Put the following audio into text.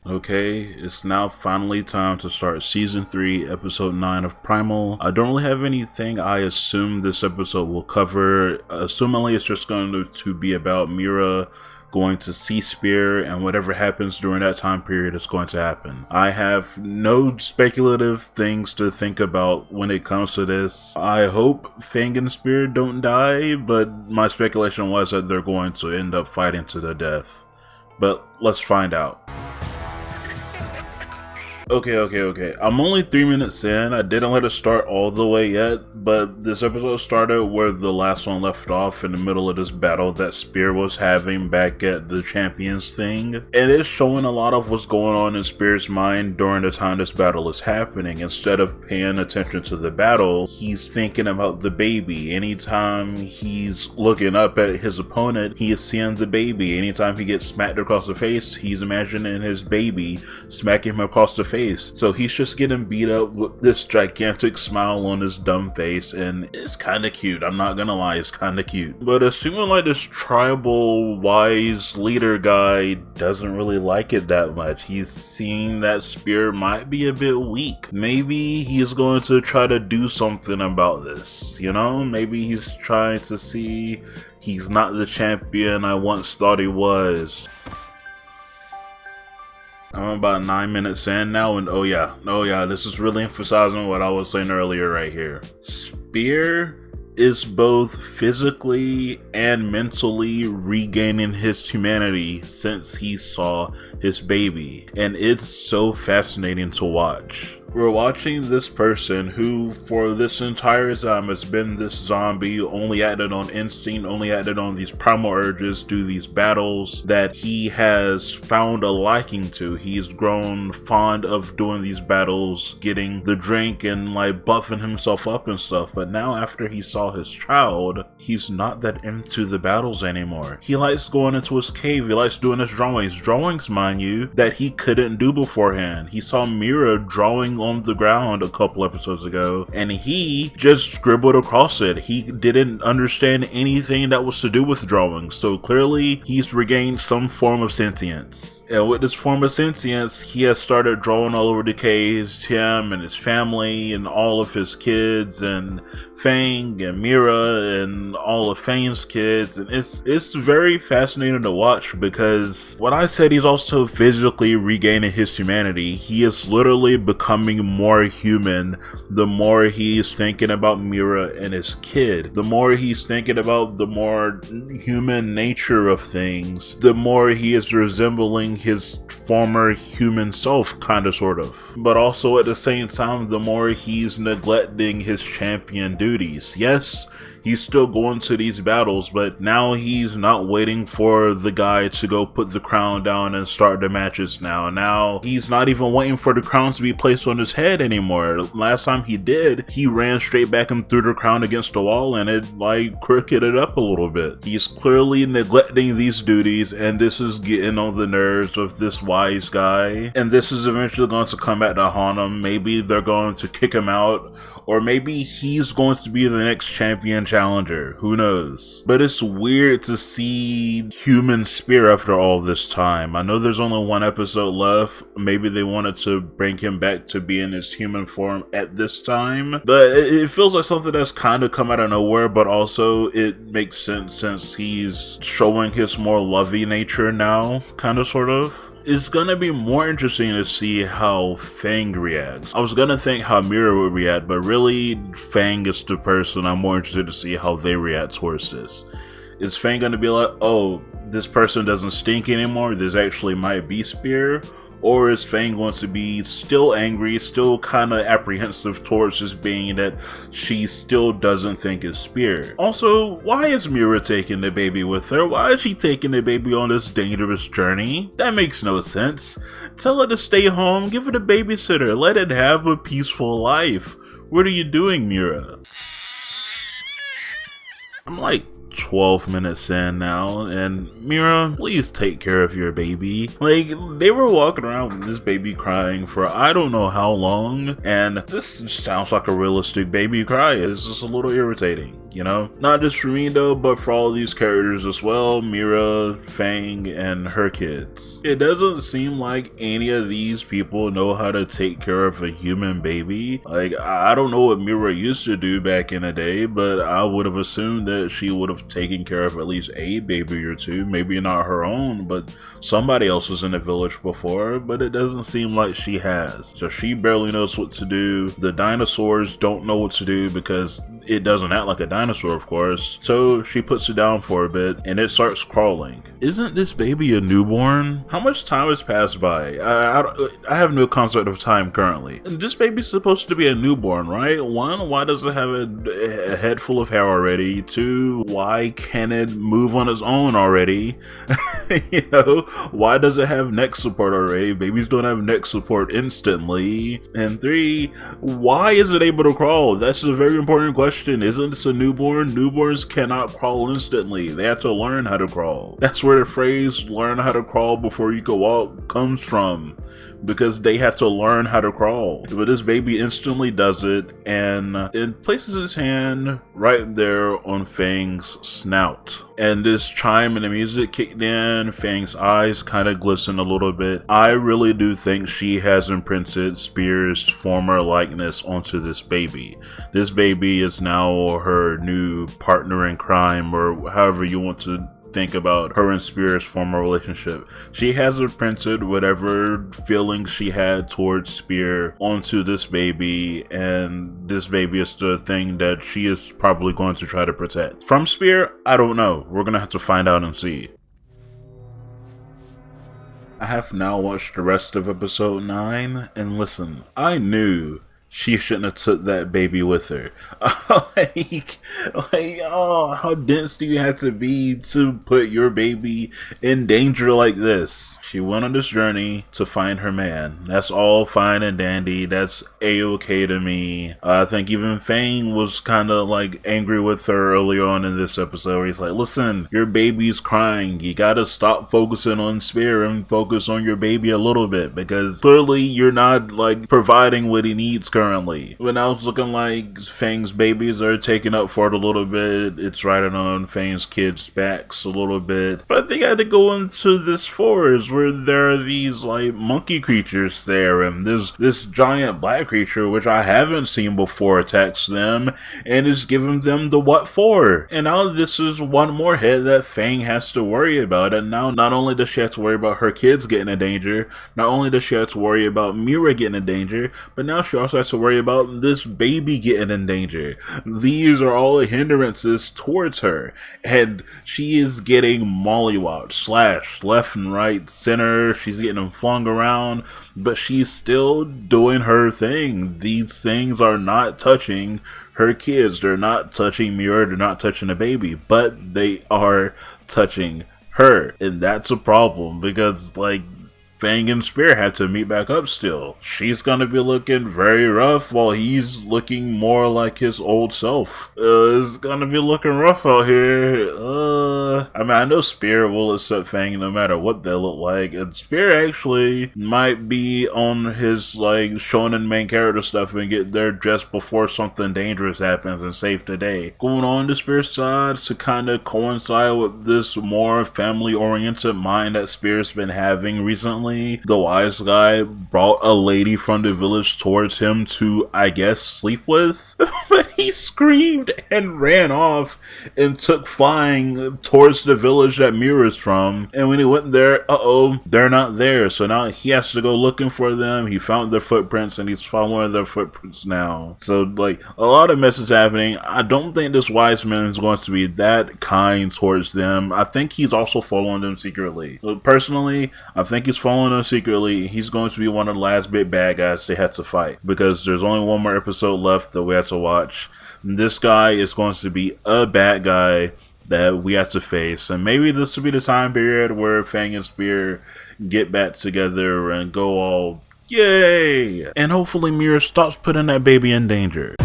Okay, it's now finally time to start Season 3, Episode 9 of Primal. I don't really have anything I assume this episode will cover. Assumingly, it's just going to be about Mira going to see Spear, and whatever happens during that time period is going to happen. I have no speculative things to think about when it comes to this. I hope Fang and Spear don't die, but my speculation was that they're going to end up fighting to the death. But let's find out. Okay. I'm only 3 minutes in. I didn't let it start all the way yet, but this episode started where the last one left off in the middle of this battle that Spear was having back at the Champions thing. And it's showing a lot of what's going on in Spear's mind during the time this battle is happening. Instead of paying attention to the battle, he's thinking about the baby. Anytime he's looking up at his opponent, he is seeing the baby. Anytime he gets smacked across the face, he's imagining his baby smacking him across the face. So he's just getting beat up with this gigantic smile on his dumb face, and it's kind of cute. I'm not gonna lie, it's kind of cute. But assuming like this tribal wise leader guy doesn't really like it that much, he's seeing that Spear might be a bit weak. Maybe he's going to try to do something about this, you know? Maybe he's trying to see he's not the champion I once thought he was. I'm about 9 minutes in now, and oh yeah, this is really emphasizing what I was saying earlier right here. Spear is both physically and mentally regaining his humanity since he saw his baby, and it's so fascinating to watch. We're watching this person who, for this entire time, has been this zombie, only acted on instinct, only acted on these primal urges, do these battles that he has found a liking to. He's grown fond of doing these battles, getting the drink and like buffing himself up and stuff. But now after he saw his child, he's not that into the battles anymore. He likes going into his cave, he likes doing his drawings, mind you, that he couldn't do beforehand. He saw Mira drawing on the ground a couple episodes ago, and he just scribbled across it. He didn't understand anything that was to do with drawing, so clearly he's regained some form of sentience. And with this form of sentience, he has started drawing all over the caves, him and his family and all of his kids, and Fang and Mira and all of Fang's kids, and it's very fascinating to watch, because when I said he's also physically regaining his humanity, he is literally becoming more human the more he's thinking about Mira and his kid. The more he's thinking about the more human nature of things, the more he is resembling his former human self, kinda sort of. But also at the same time, the more he's neglecting his champion duties. Yes, he's still going to these battles, but now he's not waiting for the guy to go put the crown down and start the matches now. Now he's not even waiting for the crown to be placed on his head anymore. Last time he did, he ran straight back and threw the crown against the wall, and it like crooked it up a little bit. He's clearly neglecting these duties, and this is getting on the nerves of this wise guy. And this is eventually going to come back to haunt him. Maybe they're going to kick him out, or maybe he's going to be the next champion challenger. Who knows? But it's weird to see human Spear after all this time. I know there's only one episode left. Maybe they wanted to bring him back to be in his human form at this time. But it feels like something that's kind of come out of nowhere, but also it makes sense since he's showing his more lovey nature now, kind of sort of. It's gonna be more interesting to see how Fang reacts. I was gonna think how Mira would react, but really Fang is the person I'm more interested to see how they react towards this. Is Fang gonna be like, oh, this person doesn't stink anymore, this actually might be Spear? Or is Fang going to be still angry, still kind of apprehensive towards this being that she still doesn't think is Spear? Also, why is Mira taking the baby with her? Why is she taking the baby on this dangerous journey? That makes no sense. Tell her to stay home, give it a babysitter, let it have a peaceful life. What are you doing, Mira? I'm like 12 minutes in now, and Mira, please take care of your baby. Like, they were walking around with this baby crying for I don't know how long, and this sounds like a realistic baby cry. It's just a little irritating. you know? Not just for me though, but for all these characters as well, Mira, Fang, and her kids. It doesn't seem like any of these people know how to take care of a human baby. Like, I don't know what Mira used to do back in the day, but I would have assumed that she would have taken care of at least a baby or two, maybe not her own, but somebody else was in the village before, but it doesn't seem like she has. So she barely knows what to do. The dinosaurs don't know what to do because it doesn't act like a dinosaur, of course. So she puts it down for a bit and it starts crawling. Isn't this baby a newborn? How much time has passed by? I have no concept of time currently. This baby's supposed to be a newborn, right? One, why does it have a head full of hair already? Two, why can it move on its own already? You know, why does it have neck support already? Babies don't have neck support instantly. And three, why is it able to crawl? That's a very important question. Isn't this a newborn? Newborns cannot crawl instantly. They have to learn how to crawl. That's where the phrase learn how to crawl before you can walk comes from, because they have to learn how to crawl. But this baby instantly does it, and it places its hand right there on Fang's snout. And this chime in the music kicked in. Fang's eyes kind of glisten a little bit. I really do think she has imprinted Spear's former likeness onto this baby. This baby is now her new partner in crime, or however you want to think about her and Spear's former relationship. She has imprinted whatever feelings she had towards Spear onto this baby, and this baby is the thing that she is probably going to try to protect. From Spear, I don't know. We're gonna have to find out and see. I have now watched the rest of episode 9, and listen, I knew she shouldn't have took that baby with her. Oh, how dense do you have to be to put your baby in danger like this? She went on this journey to find her man. That's all fine and dandy. That's a-okay to me. I think even Fang was kind of like angry with her early on in this episode. He's like, listen, your baby's crying. You gotta stop focusing on Spear and focus on your baby a little bit, because clearly you're not like providing what he needs currently. But now it's looking like Fang's babies are taking up for it a little bit. It's riding on Fang's kids' backs a little bit. But they had to go into this forest where there are these like monkey creatures there, and this giant black creature, which I haven't seen before, attacks them and is giving them the what for. And now this is one more head that Fang has to worry about. And now not only does she have to worry about her kids getting in danger, not only does she have to worry about Mira getting in danger, but now she also has to worry about this baby getting in danger. These are all hindrances towards her, and she is getting mollywopped, slashed left and right, center. She's getting them flung around, but she's still doing her thing. These things are not touching her kids. They're not touching Mira. They're not touching the baby, but they are touching her, and that's a problem, because like Fang and Spear had to meet back up still. She's gonna be looking very rough while he's looking more like his old self. It's gonna be looking rough out here. I mean, I know Spear will accept Fang no matter what they look like, and Spear actually might be on his like shonen main character stuff and get there just before something dangerous happens and save the day. Going on to Spear's side to kind of coincide with this more family-oriented mind that Spear's been having recently. The wise guy brought a lady from the village towards him to, I guess, sleep with. But he screamed and ran off and took flying towards the village that Mira's from. And when he went there, they're not there. So now he has to go looking for them. He found their footprints and he's following their footprints now. So like a lot of mess is happening. I don't think this wise man is going to be that kind towards them. I think he's also following them secretly. Personally, I think he's following them secretly. He's going to be one of the last big bad guys they had to fight, because there's only one more episode left that we have to watch. This guy is going to be a bad guy that we have to face, and maybe this will be the time period where Fang and Spear get back together and go all yay, and hopefully Mira stops putting that baby in danger.